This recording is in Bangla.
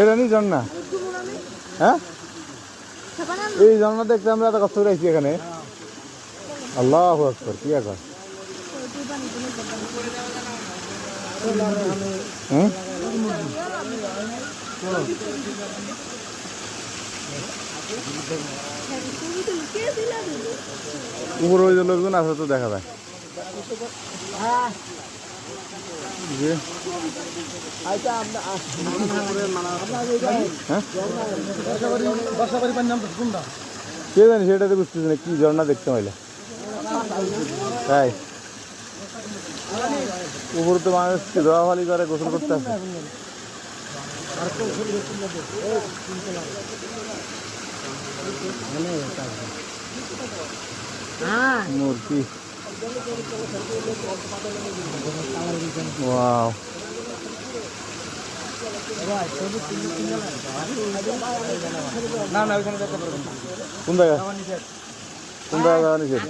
এটা নি ঝর্ণা? হ্যাঁ, এই ঝর্ণা দেখতে আমরা এত কষ্ট করে আইছি এখানে। আল্লাহু আকবার, কি এখন উপরে ওই যে লোকজন আছে তো দেখা যায়। কে জানি, সেটা তো বুঝতেছি না কি ঝর্ণা দেখতে পাইলে। তাই উপরে তো মানুষ ধোয়াফালি করে গোসল করতে আসে। মূর্তি, ওয়াও, না না ওইখানে দেখতে পারবেন। কোন জায়গা? কোন জায়গা যাওয়া নিষেধ?